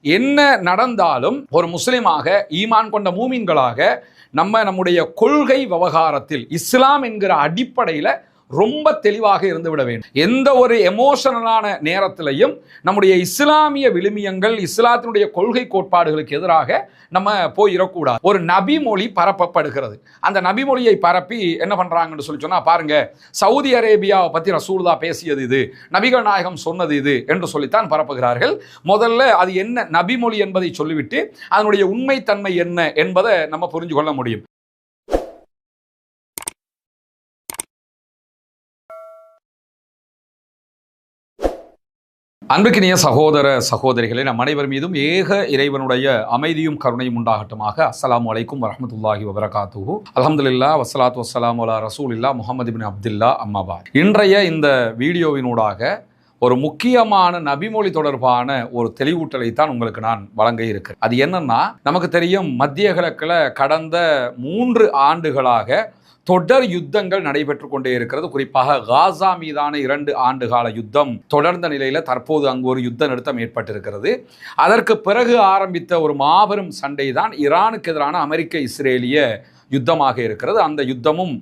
என்ன நடந்தாலும் ஒரு முஸ்லிமாக ஈமான் கொண்ட மூமின்களாக நம்முடைய கொள்கை விவகாரத்தில் இஸ்லாம் என்கிற அடிப்படையில் ரொம்ப தெளிவாக இருந்து விட வேண்டும். எந்த ஒரு எமோஷனலான நேரத்திலையும் நம்முடைய இஸ்லாமிய விழுமியங்கள் இஸ்லாத்தினுடைய கொள்கை கோட்பாடுகளுக்கு எதிராக நம்ம போயிடக்கூடாது. ஒரு நபி மொழி பரப்பப்படுகிறது. அந்த நபி மொழியை பரப்பி என்ன பண்றாங்கன்னு சொல்லி சொன்னா பாருங்க, சவுதி அரேபியாவை பத்தி ரசூலுல்லாஹ் பேசியது இது, நபிகள் நாயகம் சொன்னது இது என்று சொல்லித்தான் பரப்புகிறார்கள். முதல்ல அது என்ன நபி மொழி என்பதை சொல்லிவிட்டு அதனுடைய உண்மைத்தன்மை என்ன என்பதை நம்ம புரிஞ்சு கொள்ள முடியும். அன்புக்கினிய சகோதர சகோதரிகளே, நம் அனைவர் மீதும் ஏக இறைவனுடைய அமைதியும் கருணையும் உண்டாகட்டுமாக. அஸ்ஸலாமு அலைக்கும் வரஹ்மத்துல்லாஹி வபரகாத்துஹு. அல்ஹம்துலில்லாஹ் வஸ்ஸலாத்து வஸ்ஸலாமு அலா ரசூலில்லாஹ் முஹம்மது இப்னு அப்துல்லாஹ் அம்மா பாத். இன்றைய இந்த வீடியோவினூடாக ஒரு முக்கியமான நபிமொழி தொடர்பான ஒரு தெளிவூட்டலை தான் உங்களுக்கு நான் வழங்க இருக்கிறேன். அது என்னன்னா, நமக்கு தெரியும் மத்திய கிழக்கில் கடந்த 3 ஆண்டுகளாக தொடர் யுத்தங்கள் நடைபெற்று கொண்டே இருக்கிறது. குறிப்பாக காசா மீதான 2 ஆண்டுகால யுத்தம் தொடர்ந்த நிலையில் தற்போது அங்கு ஒரு யுத்த நிறுத்தம் ஏற்பட்டிருக்கிறது. அதற்கு பிறகு ஆரம்பித்த ஒரு மாபெரும் சண்டை தான் ஈரானுக்கு எதிரான அமெரிக்க இஸ்ரேலிய யுத்தமாக இருக்கிறது. அந்த யுத்தமும்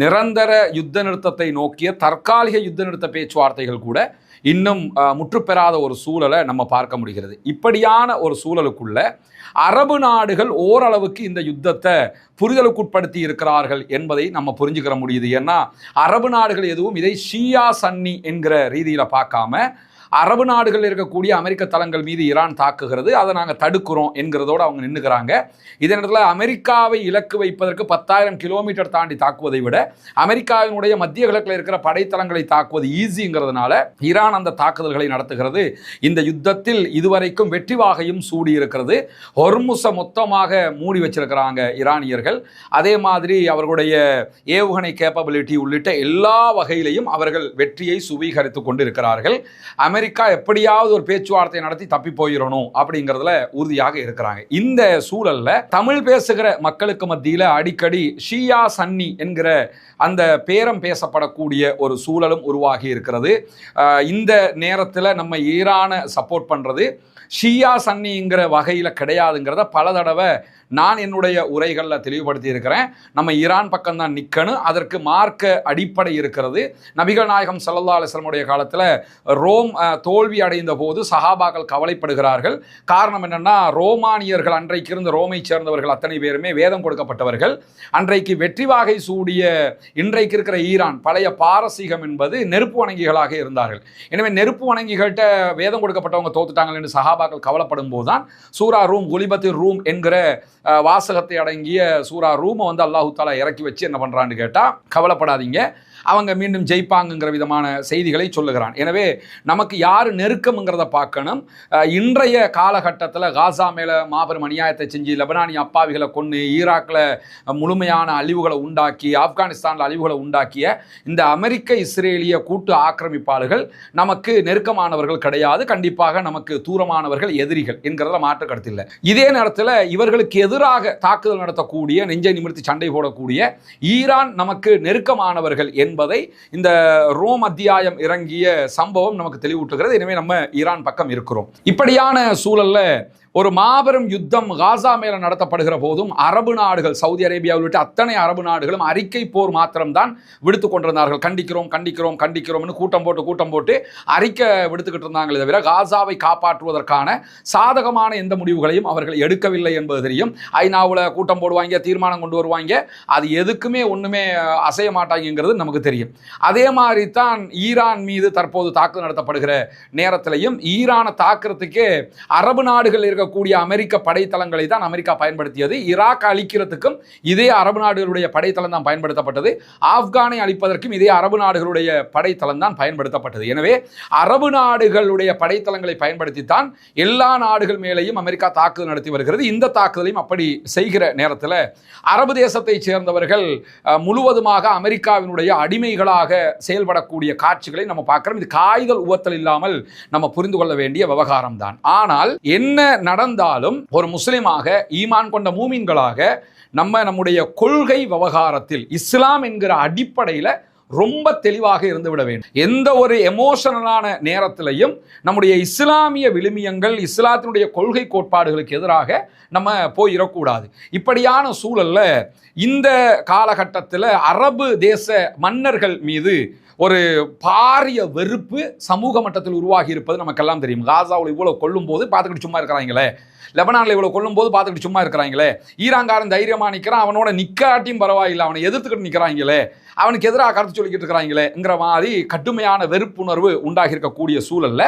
நிரந்தர யுத்த நிறுத்தத்தை நோக்கிய தற்காலிக யுத்த நிறுத்த பேச்சுவார்த்தைகள் கூட இன்னும் முற்றுப்பெறாத ஒரு சூழலை நம்ம பார்க்க முடிகிறது. இப்படியான ஒரு சூழலுக்குள்ள அரபு நாடுகள் ஓரளவுக்கு இந்த யுத்தத்தை புரிதலுக்குட்படுத்தி இருக்கிறார்கள் என்பதை நம்ம புரிஞ்சுக்கிற முடியுது. ஏன்னா அரபு நாடுகள் எதுவும் இதை ஷியா சன்னி என்கிற ரீதியில் பார்க்காம அரபு நாடுகளில் இருக்கக்கூடிய அமெரிக்க தளங்கள் மீது ஈரான் தாக்குகிறது, அதை நாங்கள் தடுக்கிறோம் என்கிறதோடு அவங்க நின்றுக்கிறாங்க. இதே நேரத்தில் அமெரிக்காவை இலக்கு வைப்பதற்கு 10,000 கிலோமீட்டர் தாண்டி தாக்குவதை விட அமெரிக்காவினுடைய மத்திய கிழக்கில் இருக்கிற படைத்தளங்களை தாக்குவது ஈஸிங்கிறதுனால ஈரான் அந்த தாக்குதல்களை நடத்துகிறது. இந்த யுத்தத்தில் இதுவரைக்கும் வெற்றி வாகையும் சூடி இருக்கிறது. ஹொர்முஸை மொத்தமாக மூடி வச்சிருக்கிறாங்க ஈரானியர்கள். அதே மாதிரி அவர்களுடைய ஏவுகணை கேப்பபிலிட்டி உள்ளிட்ட எல்லா வகையிலையும் அவர்கள் வெற்றியை சுவீகரித்து கொண்டு இருக்கிறார்கள். அமெரிக்கா எப்படியாவது ஒரு பேச்சுவார்த்தை நடத்தி தப்பி போயிடணும் அப்படிங்கிறதுல உறுதியாக இருக்கிறாங்க. இந்த சூழல்ல தமிழ் பேசுகிற மக்களுக்கு மத்தியில் அடிக்கடி ஷியா சன்னி என்கிற அந்த பேரம் பேசப்படக்கூடிய ஒரு சூழலும் உருவாகி இருக்கிறது. இந்த நேரத்தில் நம்ம ஈரானை சப்போர்ட் பண்றது ஷியா சன்னிங்கிற வகையில் கிடையாதுங்கிறத பல தடவை நான் என்னுடைய உரைகளில் தெளிவுபடுத்தி இருக்கிறேன். நம்ம ஈரான் பக்கம்தான் நிற்கணும், அதற்கு மார்க்க அடிப்படை இருக்கிறது. நபிகள் நாயகம் ஸல்லல்லாஹு அலைஹி வஸல்லம் காலத்தில் ரோம் தோல்வி அடைந்த போது சஹாபாக்கள் கவலைப்படுகிறார்கள். காரணம் என்னன்னா, ரோமானியர்கள் அன்றைக்கு இருந்த ரோமை சேர்ந்தவர்கள் அத்தனை பேருமே வேதம் கொடுக்கப்பட்டவர்கள். அன்றைக்கு வெற்றி வாகை சூடிய இன்றைக்கு இருக்கிற ஈரான் பழைய பாரசீகம் என்பது நெருப்பு வணங்கிகளாக இருந்தார்கள். எனவே நெருப்பு வணங்கிகள்கிட்ட வேதம் கொடுக்கப்பட்டவங்க தோத்துட்டாங்க என்று சஹாபாக்கள் கவலைப்படும் போதுதான் சூரா ரூம் குலிபத்தி ரூம் என்கிற வாசகத்தை அடங்கிய சூரா ரூமை அல்லாஹு தாலா இறக்கி வச்சு என்ன பண்றான்னு கேட்டா, கவலைப்படாதீங்க, அவங்க மீண்டும் ஜெயிப்பாங்கிற விதமான செய்திகளை சொல்லுகிறான். எனவே நமக்கு யார் நெருக்கம்ங்கிறத பார்க்கணும். இன்றைய காலகட்டத்தில் காசா மேலே மாபெரும் அநியாயத்தை செஞ்சு லெபனானிய அப்பாவிகளை கொண்டு ஈராக்கில் முழுமையான அழிவுகளை உண்டாக்கி ஆப்கானிஸ்தானில் அழிவுகளை உண்டாக்கிய இந்த அமெரிக்க இஸ்ரேலிய கூட்டு ஆக்கிரமிப்பாளர்கள் நமக்கு நெருக்கமானவர்கள் கிடையாது, கண்டிப்பாக நமக்கு தூரமானவர்கள், எதிரிகள் என்கிறத மாற்று கருத்தில்லை. இதே நேரத்தில் இவர்களுக்கு எதிராக தாக்குதல் நடத்தக்கூடிய, நெஞ்சை நிமிர்த்தி சண்டை போடக்கூடிய ஈரான் நமக்கு நெருக்கமானவர்கள் என்பதை இந்த ரோம் அத்தியாயம் இறங்கிய சம்பவம் நமக்கு தெளிவூட்டுகிறது. எனவே நம்ம ஈரான் பக்கம் இருக்கிறோம். இப்படியான சூழல்ல ஒரு மாபெரும் யுத்தம் காசா மேல நடத்தப்படுகிற போதும் அரபு நாடுகள், சவுதி அரேபியா உள்ளிட்ட அத்தனை அரபு நாடுகளும் அறிக்கை போர் மாத்திரம்தான் விடுத்து கொண்டிருந்தார்கள். கண்டிக்கிறோம் கண்டிக்கிறோம் கண்டிக்கிறோம்னு கூட்டம் போட்டு அறிக்கை விடுத்துக்கிட்டு இருந்தாங்களே தவிர காசாவை காப்பாற்றுவதற்கான சாதகமான எந்த முடிவுகளையும் அவர்கள் எடுக்கவில்லை என்பது தெரியும். ஐநாவில் கூட்டம் போடுவாங்க, தீர்மானம் கொண்டு வருவாங்க, அது எதுக்குமே ஒண்ணுமே அசைய மாட்டாங்கிறது நமக்கு தெரியும். அதே மாதிரி தான் ஈரான் மீது தற்போது தாக்குதல் நடத்தப்படுகிற நேரத்திலையும் ஈரானை தாக்குறதுக்கே அரபு நாடுகள் இருக்கக்கூடிய அமெரிக்க படைத்தளங்களை தான் அமெரிக்கா பயன்படுத்தியது. ஈராக் அழிக்கிறதுக்கும் இதே அரபு நாடுகளுடைய படைத்தளம் தான் பயன்படுத்தப்பட்டது. ஆப்கானை அழிப்பதற்கும் இதே அரபு நாடுகளுடைய படைத்தளம் தான் பயன்படுத்தப்பட்டது. எனவே அரபு நாடுகளுடைய படைத்தளங்களை பயன்படுத்தித்தான் எல்லா நாடுகள் மேலேயும் அமெரிக்கா தாக்குதல் நடத்தி வருகிறது. இந்த தாக்குதலையும் அப்படி செய்கிற நேரத்தில் அரபு தேசத்தை சேர்ந்தவர்கள் முழுவதுமாக அமெரிக்காவினுடைய அடிமைகளாக செயல்படக்கூடிய காட்சிகளை நம்ம பார்க்கிறோம். இது காய்தல் உவத்தல் இல்லாமல் நம்ம புரிந்து கொள்ள வேண்டிய விவகாரம் தான். ஆனால் என்ன நடந்தாலும் ஒரு முஸ்லிமாக ஈமான் கொண்ட மூமின்களாக நம்முடைய கொள்கை விவகாரத்தில் இஸ்லாம் என்கிற அடிப்படையில் ரொம்ப தெளிவாக இருந்து விட வேண்டும். எந்த ஒரு எமோஷனலான நேரத்திலையும் நம்முடைய இஸ்லாமிய விழுமியங்கள், இஸ்லாத்தினுடைய கொள்கை கோட்பாடுகளுக்கு எதிராக நம்ம போயிடக்கூடாது. இப்படியான சூழல்ல இந்த காலகட்டத்தில் அரபு தேச மன்னர்கள் மீது ஒரு பாரிய வெறுப்பு சமூக மட்டத்தில் உருவாகி இருப்பது நமக்கெல்லாம் தெரியும். காசாவில் இவ்வளவு கொல்லும் போது பார்த்துக்கிட்டு சும்மா இருக்கிறாங்களே, லெபனானில் இவ்வளவு கொல்லும் போது பார்த்துக்கிட்டு சும்மா இருக்கிறாங்களே, ஈரான்காரன் தைரியமா நிற்கிறான், அவனோட நிக்காட்டியும் பரவாயில்லை, அவனை எதிர்த்துக்கிட்டு நிற்கிறாங்களே, அவனுக்கு எதிராக கருத்து சொல்லிக்கிட்டு இருக்கிறாங்களேங்கிற மாதிரி கடுமையான வெறுப்புணர்வு உண்டாகி இருக்கக்கூடிய சூழல்ல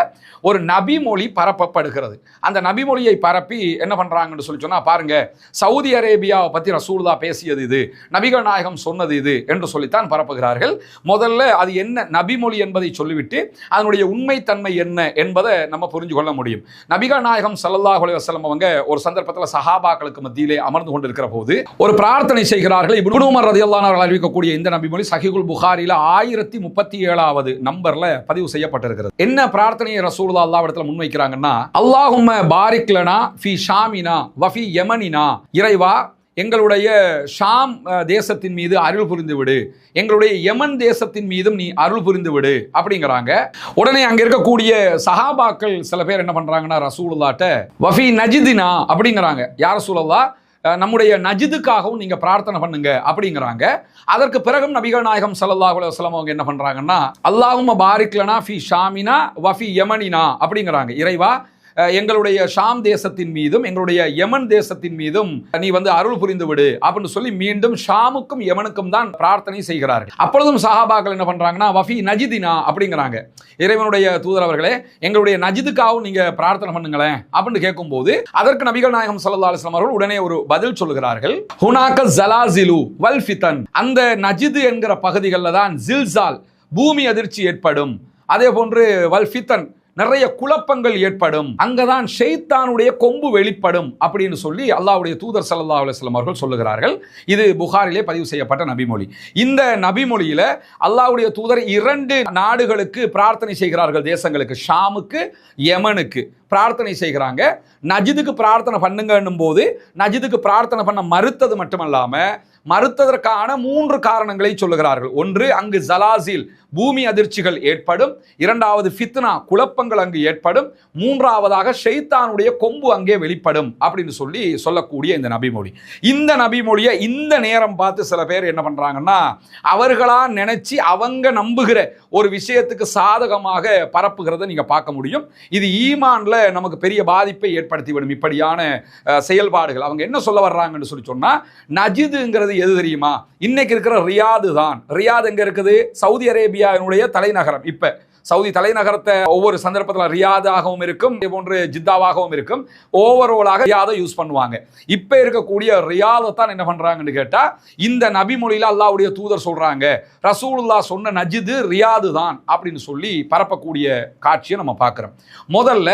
ஒரு நபிமொழி பரப்பப்படுகிறது. அந்த நபிமொழியை பரப்பி என்ன பண்றாங்கன்னு சொல்லி சொன்னா, பாருங்க, சவுதி அரேபியாவை பத்தி ரசூலுல்லாஹ் பேசியது இது, நபிகள் நாயகம் சொன்னது இது என்று சொல்லித்தான் பரப்புகிறார்கள். முதல்ல அது என்ன நபிமொழி என்பதை சொல்லிவிட்டு அதனுடைய உண்மைத்தன்மை என்ன என்பதை நம்ம புரிஞ்சு கொள்ள முடியும். நபிகள் நாயகம் ஸல்லல்லாஹு அலைஹி வஸல்லம் அவங்க ஒரு சந்தர்ப்பத்தில் சஹாபாக்களுக்கு மத்தியிலே அமர்ந்து கொண்டிருக்கிற போது ஒரு பிரார்த்தனை செய்கிறார்கள். இப்னு உமர் ரலியல்லாஹு அன்ஹு அவர்கள் அறிவிக்கக்கூடிய இந்த நபிமொழி சஹீஹுல் புகாரில 1037வது நம்பர்ல பதிவு செய்யப்பட்டிருக்கிறது. என்ன பிரார்த்தனையை ரசூலுல்லாஹ் அல்லாஹ்விடத்தில் முன்வைக்கிறாங்கன்னா, அல்லாஹும்ம பாரிக் லனா ஃபீ ஷாமினா வ ஃபீ யமனினா, இறைவா எங்களுடைய ஷாம் தேசத்தின் மீது அருள் புரிந்து விடு, எங்களுடைய யமன் தேசத்தின் மீதும் நீ அருள் புரிந்து விடு அப்படிங்கிறாங்க. உடனே அங்க இருக்கக்கூடிய சஹாபாக்கள் சில பேர் என்ன பண்றாங்கன்னா, ரசூலுல்லாஹ்ட்ட வஃபி நஜிதினா அப்படிங்கிறாங்க. யார் ரசூலுல்லாஹ், நம்முடைய நஜிதுக்காகவும் நீங்க பிரார்த்தனை பண்ணுங்க அப்படிங்கிறாங்க. அதற்கு பிறகும் நபிகள் நாயகம் ஸல்லல்லாஹு அலைஹி வஸல்லம் அவங்க என்ன பண்றாங்கன்னா, அல்லாஹும்ம பாரிக் லனா ஃபீ ஷாமினா வ ஃபீ யமனினா அப்படிங்கிறாங்க. இறைவா எங்களுடைய ஷாம் தேசத்தின் மீதும் எங்களுடைய யமன் தேசத்தின் மீதும் நீ அருள் புரிந்து விடு அப்படின்னு சொல்லி மீண்டும் ஷாமுக்கும் யமனுக்கும் தான் பிரார்த்தனை செய்கிறார்கள். அப்பொழுதும் சஹாபாக்கள் என்ன பண்றாங்கன்னா, வஃபி நஜிதினா அப்படிங்கிறாங்க. இறைவனுடைய தூதர் அவர்களே, எங்களுடைய நஜிதுக்காகவும் நீங்க பிரார்த்தனை பண்ணுங்களேன் அப்படின்னு கேட்கும்போது அதற்கு நபிகள் நாயகம் ஸல்லல்லாஹு அலைஹி வஸல்லம் அவர்கள் உடனே ஒரு பதில் சொல்கிறார்கள். ஹுனாக ஸலாஸிலு வல் ஃபிதன், அந்த நஜிது என்கிற பகுதிகளில் தான் ஜில்சால் பூமி அதிர்ச்சி ஏற்படும், அதே போன்று வல் ஃபிதன் நிறைய குழப்பங்கள் ஏற்படும், அங்கதான் ஷைத்தானுடைய கொம்பு வெளிப்படும் அப்படின்னு சொல்லி அல்லாஹ்வுடைய தூதர் ஸல்லல்லாஹு அலைஹி வஸல்லம் அவர்கள் சொல்லுகிறார்கள். இது புகாரிலே பதிவு செய்யப்பட்ட நபிமொழி. இந்த நபிமொழியில அல்லாஹ்வுடைய தூதர் 2 நாடுகளுக்கு பிரார்த்தனை செய்கிறார்கள், தேசங்களுக்கு, ஷாமுக்கு யமனுக்கு பிரார்த்தனை செய்கிறாங்க. நஜிதுக்கு பிரார்த்தனை பண்ணுங்கன்னும் போது நஜிதுக்கு பிரார்த்தனை பண்ண மறுத்தது மட்டுமல்லாம மறுத்ததற்கான 3 காரணங்களை சொல்லுகிறார்கள். ஒன்று, அங்கு ஜலாசில் பூமி அதிர்ச்சிகள் ஏற்படும், இரண்டாவது ஃபித்னா குழப்பங்கள் அங்கு ஏற்படும், மூன்றாவதாக ஷைத்தானுடைய கொம்பு அங்கே வெளிப்படும் அப்படின்னு சொல்லக்கூடிய இந்த நபிமொழி. இந்த நபிமொழியை இந்த நேரம் பார்த்து சில பேர் என்ன பண்றாங்கன்னா, அவர்களா நினைச்சு அவங்க நம்புகிற ஒரு விஷயத்துக்கு சாதகமாக பரப்புகிறத நீங்க பார்க்க முடியும். இது ஈமான்ல நமக்கு பெரிய பாதிப்பை ஏற்படுத்திவிடும். இப்படியான செயல்பாடுகள் அவங்க என்ன சொல்ல வர்றாங்கன்னு சொன்னா, நஜிதுங்கிறது எது தெரியுமா? இன்னைக்கு இருக்கிற ரியாது தான். ரியாத் எங்க இருக்குது? சவுதி அரேபியாவினுடைய தலைநகரம். இப்ப சவுதி தலைநகரத்தை ஒவ்வொரு சந்தர்ப்பத்தில் ரியாதாகவும் இருக்கும், இதே போன்று ஜித்தாவாகவும் இருக்கும். ஓவராலாக ரியாதை யூஸ் பண்ணுவாங்க. இப்ப இருக்கக்கூடிய ரியாதை தான் என்ன பண்றாங்கன்னு கேட்டா, இந்த நபிமொழியில அல்லாஹ்வுடைய தூதர் சொல்றாங்க, ரசூலுல்லாஹ் சொன்ன நஜிது ரியாது தான் அப்படின்னு சொல்லி பரப்பக்கூடிய காட்சியை நம்ம பார்க்கிறோம். முதல்ல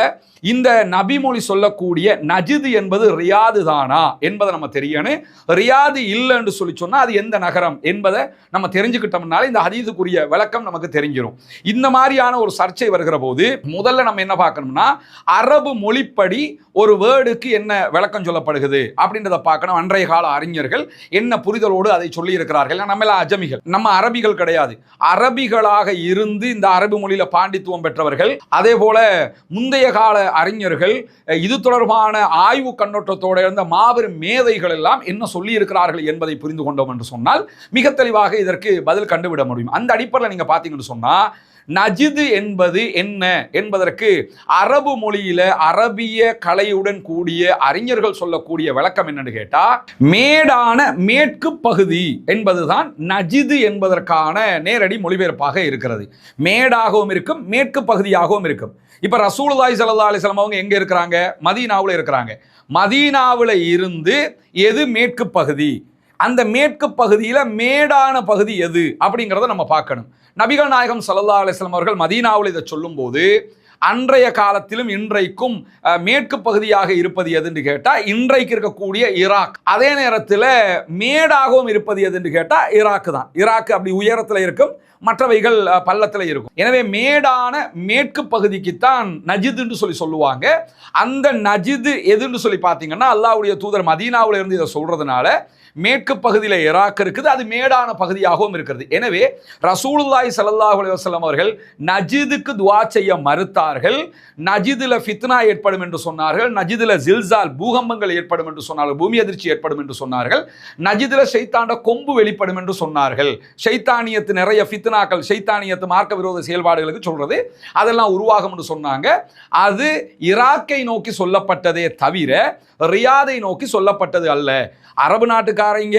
இந்த நபிமொழி சொல்லக்கூடிய நஜிது என்பது ரியாது தானா என்பதை நம்ம தெரியணும். ரியாது இல்லைன்னு சொல்லி சொன்னா அது எந்த நகரம் என்பதை நம்ம தெரிஞ்சுக்கிட்டோம்னால இந்த ஹதீஸுக்குரிய விளக்கம் நமக்கு தெரிஞ்சிடும். இந்த மாதிரியான ஒரு சர்ச்சை வருகிற போது முதல்ல நம்ம என்ன பார்க்கணும்னா, அரபு மொழிப்படி ஒரு வேர்டுக்கு என்ன விளக்கம் சொல்லப்படுகிறது அப்படின்றத பார்க்கணும். அன்றைய கால அறிஞர்கள் என்ன புரிதலோடு அதை சொல்லி இருக்கிறார்கள். நம்ம எல்லாம் அஜமிகள், நம்ம அரபிகள் கிடையாது. அரபிகளாக இருந்து இந்த அரபு மொழியில பாண்டித்துவம் பெற்றவர்கள், அதே போல முந்தைய கால அறிஞர்கள், இது தொடர்பான ஆய்வு கண்ணோட்டத்தோட இருந்த மாபெரும் மேதைகள் எல்லாம் என்ன சொல்லி இருக்கிறார்கள் என்பதை புரிந்து கொண்டோம் என்று சொன்னால் மிக தெளிவாக இதற்கு பதில் கண்டுவிட முடியும். அந்த அடிப்படையில் நீங்க பார்த்தீங்கன்னு சொன்னா, நஜிது என்பது என்ன என்பதற்கு அரபு மொழியில அரபிய கலையுடன் கூடிய அறிஞர்கள் சொல்லக்கூடிய விளக்கம் என்னன்னு கேட்டா, மேடான மேற்கு பகுதி என்பதுதான் நஜிது என்பதற்கான நேரடி மொழிபெயர்ப்பாக இருக்கிறது. மேடாகவும் இருக்கும், மேற்கு பகுதியாகவும் இருக்கும். இப்ப ரசூலுல்லாஹி ஸல்லல்லாஹு அலைஹி வஸல்லம் அவங்க எங்க இருக்கிறாங்க? மதீனாவுல இருக்கிறாங்க. மதீனாவுல இருந்து எது மேற்கு பகுதி, அந்த மேற்கு பகுதியில மேடான பகுதி எது அப்படிங்கிறத நம்ம பார்க்கணும். நபிகள் நாயகம் ஸல்லல்லாஹு அலைஹி வஸல்லம் அவர்கள் மதீனாவில் இதை சொல்லும் போது, அன்றைய காலத்திலும் இன்றைக்கும் மேற்கு பகுதியாக இருப்பது எதுன்னு கேட்டா இன்றைக்கு இருக்கக்கூடிய ஈராக். அதே நேரத்தில் மேடாகவும் இருப்பது எதுன்னு கேட்டா ஈராக் தான். ஈராக் அப்படி உயரத்தில் இருக்கும், மற்றவைகள் பள்ளத்தில் இருக்கும். எனவே மேடான மேற்கு பகுதிக்குத்தான் நஜிதுன்னு சொல்லுவாங்க. அந்த நஜிது எதுன்னு சொல்லி பார்த்தீங்கன்னா, அல்லாஹ்வுடைய தூதர் மதீனாவில் இருந்து இதை சொல்றதுனால மேற்கு பகுதியில் ஈராக் இருக்குது, அது மேடான பகுதியாகவும் இருக்கிறது. எனவே ரசூலுல்லாஹி ஸல்லல்லாஹு அலைஹி வஸல்லம் அவர்கள் நஜிதுக்கு துஆ செய்ய மறுத்தார்கள். நஜிதுல ஃபித்னா ஏற்படும் என்று சொன்னார்கள், நஜிதுல ஜில்சால் பூகம்பங்கள் ஏற்படும் என்று சொன்னார்கள், பூமி அதிர்ச்சி ஏற்படும் என்று சொன்னார்கள், நஜிதுல ஷைத்தாண்ட கொம்பு வெளிப்படும் என்று சொன்னார்கள். ஷைத்தானியத்து நிறைய ஃபித்னாக்கள், ஷைத்தானியத்து மார்க்க விரோத செயல்பாடுகளுக்கு சொல்றது அதெல்லாம் உருவாகும் என்று சொன்னாங்க. அது ஈராக்கை நோக்கி சொல்லப்பட்டதே தவிர ரியாதை நோக்கி சொல்லப்பட்டது அல்ல. அரபு நாட்டுக்காரங்க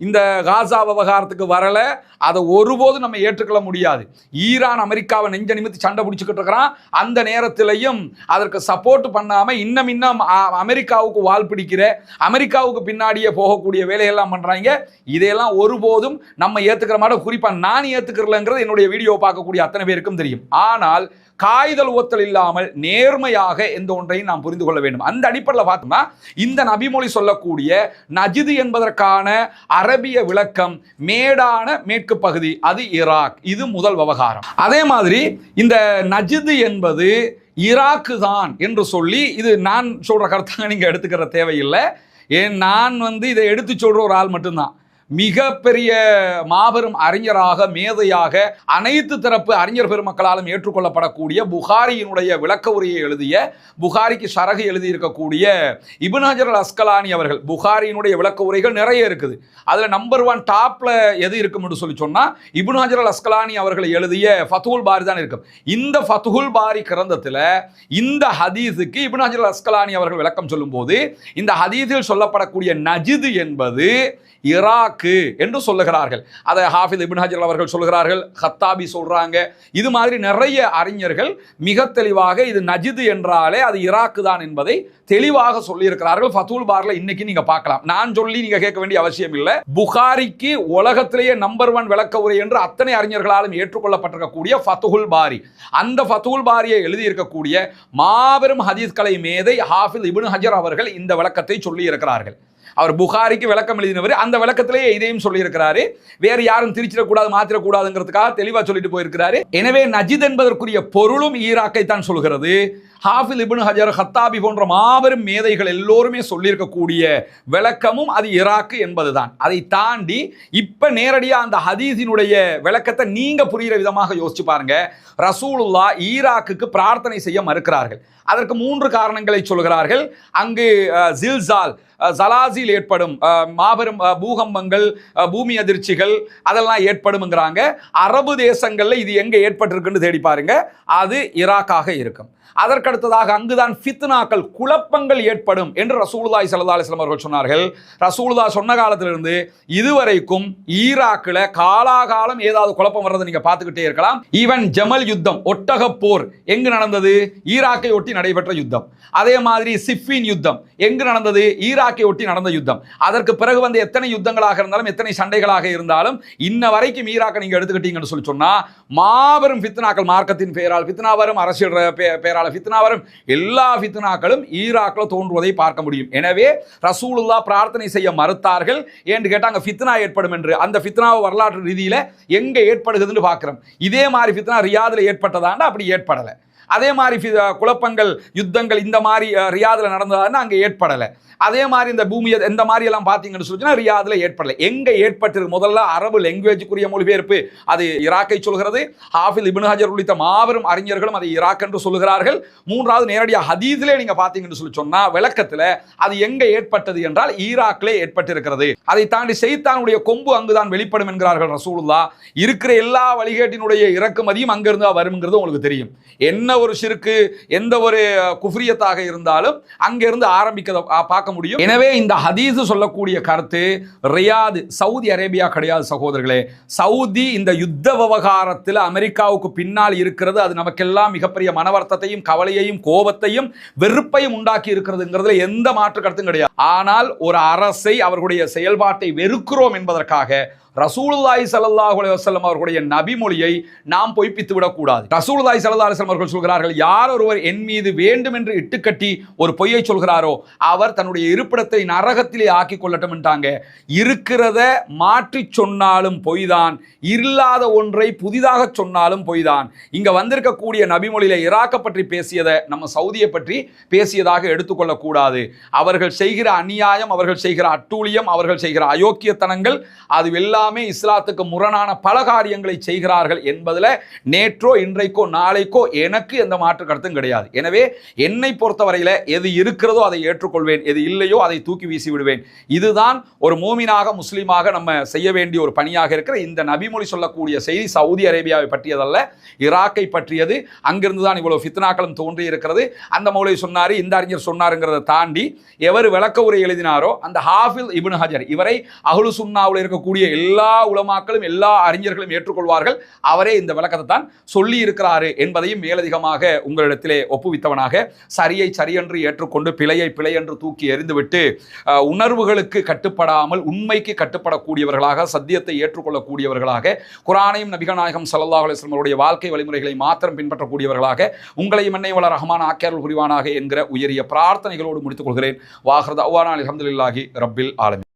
இந்த காசா விவகாரத்துக்கு வரல, அதை ஒருபோதும் நம்ம ஏற்றுக்கொள்ள முடியாது. ஈரான் அமெரிக்காவை நெஞ்ச நிமித்து சண்டை பிடிச்சிக்கிட்டு இருக்கிறான். அந்த நேரத்திலையும் அதற்கு சப்போர்ட் பண்ணாம இன்னும் அமெரிக்காவுக்கு வால் பிடிக்கிற, அமெரிக்காவுக்கு பின்னாடியே போகக்கூடிய வேலையெல்லாம் பண்றாங்க. இதையெல்லாம் ஒருபோதும் நம்ம ஏத்துக்கிற மாதிரி, குறிப்பா நான் ஏத்துக்கிறலங்கிறது என்னுடைய வீடியோ பார்க்கக்கூடிய அத்தனை பேருக்கும் தெரியும். ஆனால் காய்தல் ஒத்தல் இல்லாமல் நேர்மையாக எந்த ஒன்றையும் நாம் புரிந்து கொள்ள வேண்டும். அந்த அடிப்படையில் பார்த்தோம்னா இந்த நபிமொழி சொல்லக்கூடிய நஜிது என்பதற்கான அரபிய விளக்கம் மேடான மேற்கு பகுதி, அது ஈராக். இது முதல் விவகாரம். அதே மாதிரி இந்த நஜிது என்பது ஈராக்கு தான் என்று சொல்லி, இது நான் சொல்ற கருத்தாக நீங்க எடுத்துக்கிற தேவையில்லை. ஏன் நான் இதை எடுத்து சொல்ற ஒரு ஆள் மட்டும்தான். மிகப்பெரிய மாபெரும் அறிஞராக, மேதையாக, அனைத்து தரப்பு அறிஞர் பெருமக்களாலும் ஏற்றுக்கொள்ளப்படக்கூடிய புகாரியினுடைய விளக்க உரையை எழுதிய, புகாரிக்கு ஷரஹ் எழுதியிருக்கக்கூடிய இப்னு ஹஜர் அல் அஸ்கலானி அவர்கள், புகாரியினுடைய விளக்க உரைகள் நிறைய இருக்குது. அதில் நம்பர் 1 டாப்ல எது இருக்கும் என்று சொல்லி சொன்னா இப்னு ஹஜர் அல் அஸ்கலானி அவர்கள் எழுதிய ஃபத்ஹுல் பாரி தான் இருக்கும். இந்த ஃபத்ஹுல் பாரி கிரந்தத்தில் இந்த ஹதீஸுக்கு இப்னு ஹஜர் அல் அஸ்கலானி அவர்கள் விளக்கம் சொல்லும் போது, இந்த ஹதீஸில் சொல்லப்படக்கூடிய நஜிது என்பது ஈராக்கு என்று சொல்லுகிறார்கள். அதை ஹாஃபிஸ் இப்னு ஹஜர் அவர்கள் சொல்கிறார்கள், ஹத்தாபி சொல்றாங்க. இது மாதிரி நிறைய அறிஞர்கள் மிக தெளிவாக இது நஜிது என்றாலே அது ஈராக்கு தான் என்பதை தெளிவாக சொல்லியிருக்கிறார்கள். ஃபத்ஹுல் பாரில் இன்னைக்கு நீங்க பார்க்கலாம். நான் சொல்லி நீங்க கேட்க வேண்டிய அவசியம் இல்லை. புகாரிக்கு உலகத்திலேயே நம்பர் 1 விளக்க உரை என்று அத்தனை அறிஞர்களாலும் ஏற்றுக்கொள்ளப்பட்டிருக்கக்கூடிய ஃபத்ஹுல் பாரி, அந்த ஃபத்ஹுல் பாரியை எழுதியிருக்கக்கூடிய மாபெரும் ஹதீஸ் கலை மேதை ஹாஃபிஸ் இப்னு ஹஜர் அவர்கள் இந்த விளக்கத்தை சொல்லி இருக்கிறார்கள். அவர் புகாரிக்கு விளக்கம் எழுதினவர், அந்த விளக்கத்திலேயே இதையும் சொல்லி இருக்கிறாரு. வேறு யாரும் திரிச்சிடக்கூடாது, மாத்திரக்கூடாதுங்கிறதுக்காக தெளிவாக சொல்லிட்டு போயிருக்கிறாரு. எனவே நஜித் என்பதற்குரிய பொருளும் ஈராக்கை தான் சொல்கிறது. ஹாஃபிஸ் இப்னு ஹஜர், ஹத்தாபி போன்ற மாபெரும் மேதைகள் எல்லோருமே சொல்லியிருக்கக்கூடிய விளக்கமும் அது ஈராக்கு என்பதுதான். அதை தாண்டி இப்ப நேரடியாக அந்த ஹதீஸினுடைய விளக்கத்தை நீங்க புரிகிற விதமாக யோசிச்சு பாருங்க. ரசூலுல்லாஹ் ஈராக்குக்கு பிரார்த்தனை செய்ய மறுக்கிறார்கள். அதற்கு 3 காரணங்களை சொல்கிறார்கள். அங்கு ஜில்சால், ஜலாசில் ஏற்படும் மாபெரும் பூகம்பங்கள், பூமி அதிர்ச்சிகள் அதெல்லாம் ஏற்படும்ங்கிறாங்க. அரபு தேசங்கள்ல இது எங்க ஏற்பட்டிருக்குன்னு தேடி பாருங்க, அது ஈராக்காக இருக்கும். அதற்கடுத்ததாக அங்குதான் ஃபித்னாக்கள், குழப்பங்கள் ஏற்படும் என்று ரசூலுல்லாஹி ஸல்லல்லாஹு அலைஹி வஸல்லம் அவர்கள் சொன்னார்கள். ரசூலுல்லாஹ் சொன்ன காலத்திலிருந்து இதுவரைக்கும் ஈராக்கில் காலாகாலம் ஏதாவது குழப்பம் வர்றதை நீங்க பார்த்துக்கிட்டே இருக்கலாம். ஈவன் ஜமல் யுத்தம், ஒட்டக போர் எங்கு நடந்தது? ஈராக்கை ஒட்டி நடைபெற்ற யுத்தம். அதே மாதிரி சிஃபின் யுத்தம் எங்கு நடந்தது? ஈராக்கை ஒட்டி நடந்த யுத்தம். அதற்கு பிறகு வந்து எத்தனை யுத்தங்களாக இருந்தாலும், எத்தனை சண்டைகளாக இருந்தாலும், இன்ன வரைக்கும் ஈராக்கை நீங்க எடுத்துக்கிட்டீங்கன்னு சொல்லி சொன்னா மாபெரும் ஃபித்னாக்கள், மார்க்கத்தின் பெயரால் ஃபித்னா வரும், அரசியல் பெயரால் ஃபித்னா வரும், எல்லா ஃபித்னாக்களும் ஈராக்ல தோன்றுவதை பார்க்க முடியும். எனவே ரசூலுல்லாஹ் பிரார்த்தனை செய்ய மறுத்தார்கள். ஏன்னு கேட்டாங்க ஃபித்னா ஏற்படும் என்று. அந்த ஃபித்னாவை வரலாற்று ரீதியில எங்க ஏற்படுகிறதுன்னு பார்க்கிறோம். இதே மாதிரி ஃபித்னா ரியாதுல ஏற்பட்டதாண்டா? அப்படி ஏற்படலை. அதே மாதிரி குழப்பங்கள், யுத்தங்கள் இந்த மாதிரி ரியாதுல நடந்ததான்னு அங்கே ஏற்படலை. அதே மாதிரி இந்த பூமியை இந்த மாதிரி எல்லாம் பார்த்தீங்கன்னு சொல்லிச்சுன்னா ரியாதுல ஏற்படலை. எங்க ஏற்பட்டிருக்கு? முதல்ல அரபு லாங்குவேஜுக்குரிய மொழிபெயர்ப்பு அது ஈராக்கை சொல்கிறது. ஹாஃபிஸ் இப்னு ஹஜர் உள்ளிட்ட மாபெரும் அறிஞர்களும் அதை ஈராக் என்று சொல்கிறார்கள். 3வது நேரடியாக ஹதீஸ்லே நீங்க பார்த்தீங்கன்னு சொல்லி சொன்னா விளக்கத்துல அது எங்க ஏற்பட்டது என்றால் ஈராக்லே ஏற்பட்டிருக்கிறது. அதை தாண்டி ஷைத்தானுடைய கொம்பு அங்குதான் வெளிப்படும் என்கிறார்கள் ரசூலுல்லாஹ். இருக்கிற எல்லா வழிகேட்டினுடைய இறக்குமதியும் அங்கிருந்து வரும்ங்கிறது உங்களுக்கு தெரியும். என்ன ஒரு ஷிர்க்கு, எந்த ஒரு குஃப்ரியத்தாக இருந்தாலும் அங்கிருந்து ஆரம்பிக்க பார்க்க முடியும். எனவே இந்த ஹதீஸ் சொல்லக்கூடிய கருத்து ரியாத், சவுதி அரேபியா கிடையாது சகோதரர்களே. சவுதி இந்த யுத்த விவகாரத்தில் அமெரிக்காவுக்கு பின்னால் இருக்கிறது. அது நமக்கெல்லாம் மிகப்பெரிய மனவர்த்தத்தையும், கவலையையும், கோபத்தையும், வெறுப்பையும் உண்டாக்கி இருக்கிறதுங்கிறதுல எந்த மாற்று கருத்தும் கிடையாது. ஆனால் ஒரு அரசை, அவர்களுடைய செயல்பாட்டை வெறுக்கிறோம் என்பதற்காக ரசூலுல்லாஹி ஸல்லல்லாஹு அலைஹி வஸல்லம் அவர்களுடைய நபிமொழியை நாம் பொய்ப்பித்து விடக்கூடாது. ரசூலுல்லாஹி ஸல்லல்லாஹு அலைஹி வஸல்லம் அவர்கள் சொல்கிறார்கள், யார் ஒருவர் என் மீது வேண்டும் என்று இட்டுக்கட்டி ஒரு பொய்யை சொல்கிறாரோ அவர் தன்னுடைய இருப்பிடத்தை நரகத்திலே ஆக்கி கொள்ளட்டும் என்றாங்க. இருக்கிறத மாற்றி சொன்னாலும் பொய்தான், இல்லாத ஒன்றை புதிதாக சொன்னாலும் பொய்தான். இங்க வந்திருக்கக்கூடிய நபிமொழியில ஈராக்கை பற்றி பேசியதை நம்ம சவுதியை பற்றி பேசியதாக எடுத்துக்கொள்ளக்கூடாது. அவர்கள் செய்கிற அநியாயம், அவர்கள் செய்கிற அட்டூழியம், அவர்கள் செய்கிற அயோக்கியத்தனங்கள், அது எல்லாமே இஸ்லாத்துக்கு முரணான பல காரியங்களை செய்கிறார்கள் என்பதில் நேற்றோ இன்றைக்கோ நாளைக்கோ எனக்கு எந்த மாற்று கருத்தும் கிடையாது. எனவே என்னை பொறுத்தவரையில் எது இருக்கிறதோ அதை ஏற்றுக்கொள்வேன், எது இல்லையோ அதை தூக்கி வீசி விடுவேன். இதுதான் ஒரு மூமினாக முஸ்லீமாக நம்ம செய்ய வேண்டிய ஒரு பணியாக இருக்கிற. இந்த நபிமொழி சொல்லக்கூடிய செய்தி சவுதி அரேபியாவை பற்றியதல்ல, ஈராக்கை பற்றியது. அங்கிருந்து தான் இவ்வளவு ஃபித்னாக்களும் தோன்றி இருக்கிறது. அந்த மௌலை சொன்னார், இந்த அறிஞர் சொன்னாருங்கிறத தாண்டி எவர் விளக்க உரை எழுதினாரோ அந்த ஹாஃபிஸ் இப்னு ஹஜர், இவரை அஹ்லு சுன்னாவில் இருக்கக்கூடிய எல்லா உலமாக்களும் எல்லா அறிஞர்களும் ஏற்றுக்கொள்வார்கள். அவரே இந்த விளக்கத்தை தான் சொல்லி இருக்கிறாரு என்பதையும் மேலதிகமாக உங்களிடத்திலே ஒப்புவித்தவனாக, சரியை சரியென்று ஏற்றுக்கொண்டு பிழையை பிழை என்று தூக்கி எறிந்துவிட்டு உணர்வுகளுக்கு கட்டுப்படாமல் உண்மைக்கு கட்டுப்படக்கூடியவர்களாக, சத்தியத்தை ஏற்றுக்கொள்ளக்கூடியவர்களாக, குர்ஆனையும் நபிகள் நாயகம் ஸல்லல்லாஹு அலைஹி வஸல்லம் அவருடைய வாழ்க்கை வழிமுறைகளை மாத்திரம் பின்பற்றக்கூடியவர்களாக உங்களையும் என்னை வள ரஹ்மான் ஆக்கியருள் புரிவானாக என்கிற உயரிய பிரார்த்தனைகளோடு முடித்துக் கொள்கிறேன். வாஹிரு தஅவானா அல்ஹம்துலில்லாஹி ரப்பில் ஆலமீன்.